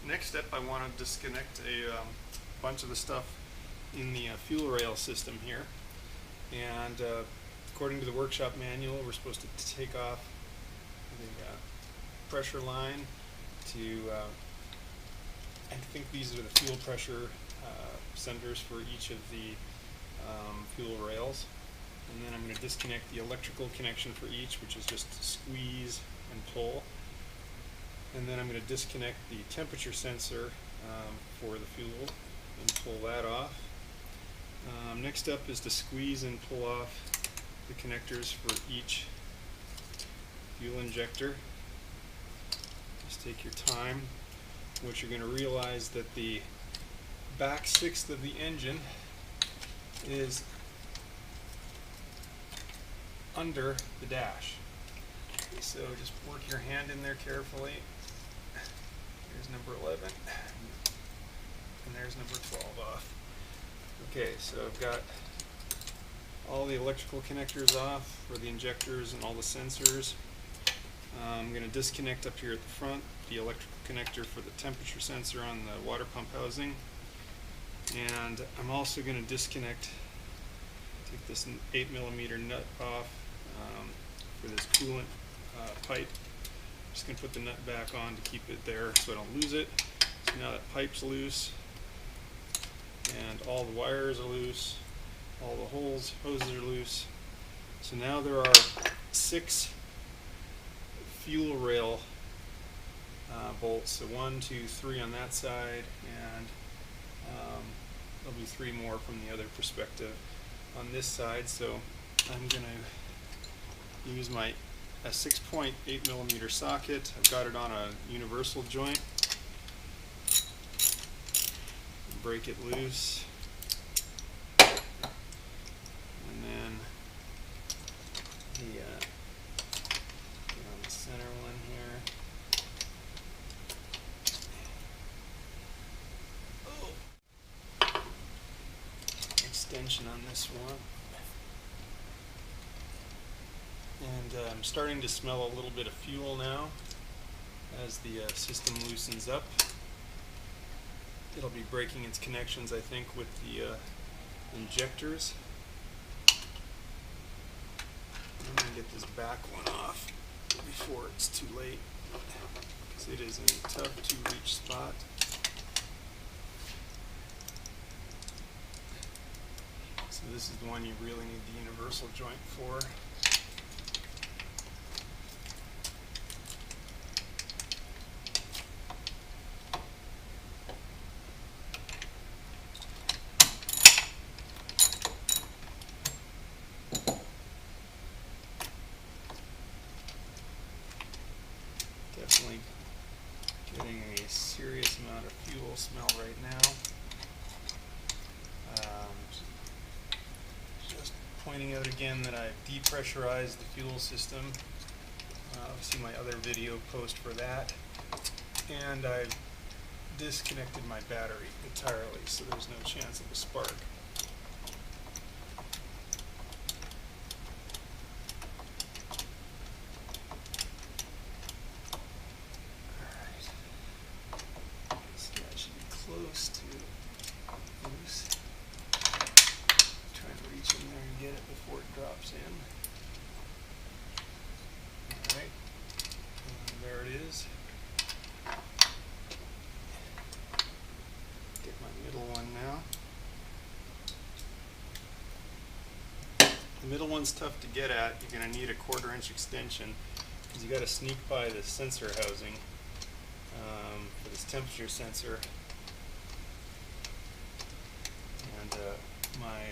Next step, I want to disconnect a bunch of the stuff in the fuel rail system here. And according to the workshop manual, we're supposed to take off the pressure line to, I think these are the fuel pressure centers for each of the fuel rails. And then I'm going to disconnect the electrical connection for each, which is just squeeze and pull. And then I'm going to disconnect the temperature sensor for the fuel and pull that off. Next up is to squeeze and pull off the connectors for each fuel injector. Just take your time. What you're going to realize that the back sixth of the engine is under the dash. Okay, so just work your hand in there carefully. There's number 11, and there's number 12 off. Okay, so I've got all the electrical connectors off for the injectors and all the sensors. I'm going to disconnect up here at the front the electrical connector for the temperature sensor on the water pump housing. And I'm also going to disconnect, take this 8mm nut off for this coolant pipe. Just going to put the nut back on to keep it there so I don't lose it. So now that pipe's loose, and all the wires are loose, all the hoses are loose. So now there are 6 fuel rail bolts. So 1, 2, 3 on that side, and there'll be 3 more from the other perspective on this side. So I'm going to use my a 6.8mm socket. I've got it on a universal joint. Break it loose, and then get on the center one here. Oh. Extension on this one. And I'm starting to smell a little bit of fuel now as the system loosens up. It'll be breaking its connections, I think, with the injectors. I'm going to get this back one off before it's too late, because it is in a tough to reach spot. So this is the one you really need the universal joint for. Definitely getting a serious amount of fuel smell right now. Just pointing out again that I've depressurized the fuel system. See my other video post for that. And I've disconnected my battery entirely, so there's no chance of a spark. Close to loose. Try and reach in there and get it before it drops in. Alright, and there it is. Get my middle one now. The middle one's tough to get at. You're going to need a 1/4 inch extension, because you got to sneak by the sensor housing for this temperature sensor. My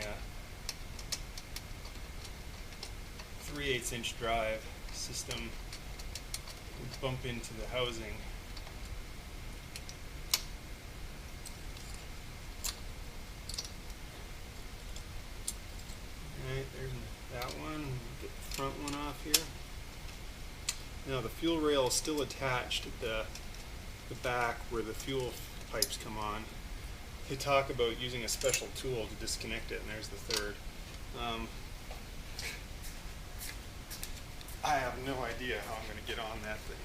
3/8 inch drive system would bump into the housing. Alright, there's that one. Get the front one off here. Now the fuel rail is still attached at the back where the fuel pipes come on. They talk about using a special tool to disconnect it, and there's the third. I have no idea how I'm going to get on that thing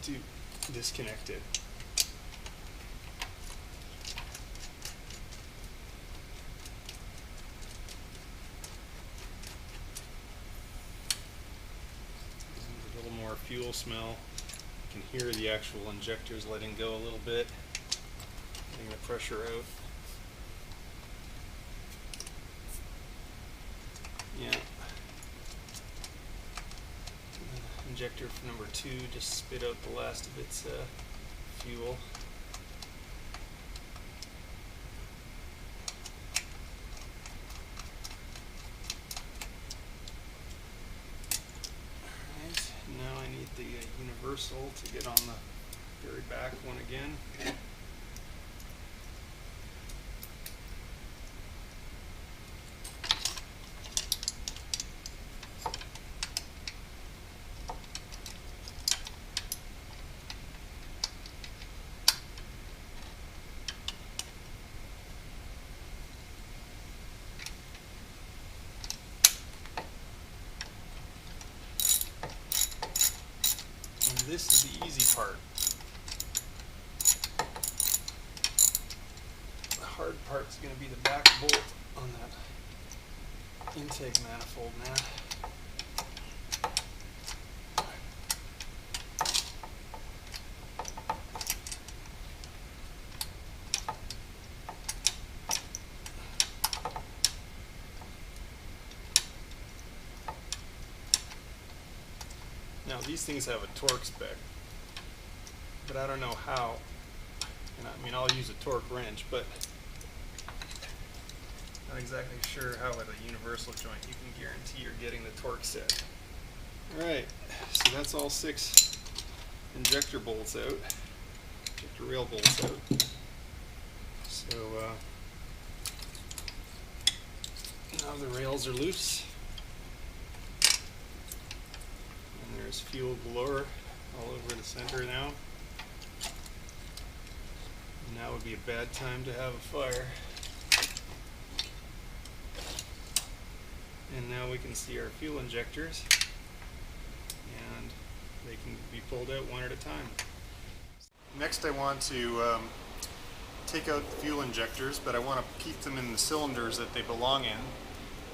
to disconnect it. fuel smell. You can hear the actual injectors letting go a little bit, getting the pressure out. Yeah. Injector for number 2 just spit out the last of its fuel. Alright, now I need the universal to get on the very back one again. This is the easy part. The hard part is going to be the back bolt on that intake manifold now. Now these things have a torque spec, but I don't know how, and I mean I'll use a torque wrench, but not exactly sure how with a universal joint you can guarantee you're getting the torque set. Alright, so that's all 6 injector bolts out, injector rail bolts out. So now the rails are loose. There's fuel galore all over the center now. And now would be a bad time to have a fire. And now we can see our fuel injectors, and they can be pulled out one at a time. Next I want to take out the fuel injectors, but I want to keep them in the cylinders that they belong in.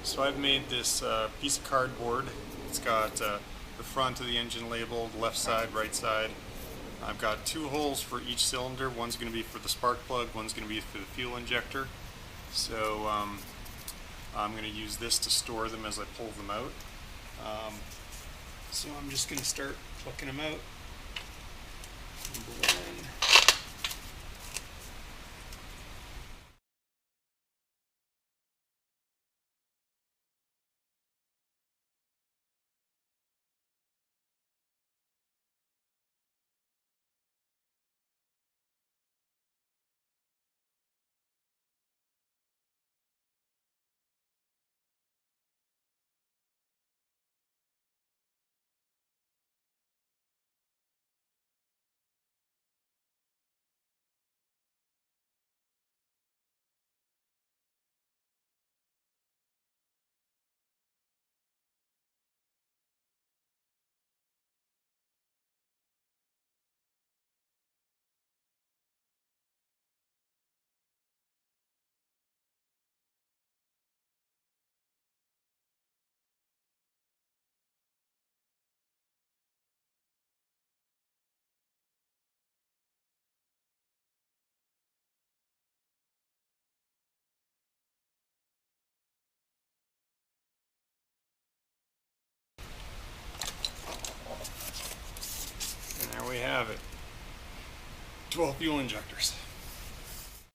So I've made this piece of cardboard. It's got the front of the engine labeled, left side, right side. I've got 2 holes for each cylinder. One's going to be for the spark plug, one's going to be for the fuel injector. So I'm going to use this to store them as I pull them out. So I'm just going to start plucking them out. Number 1. And there we have it. 12 fuel injectors.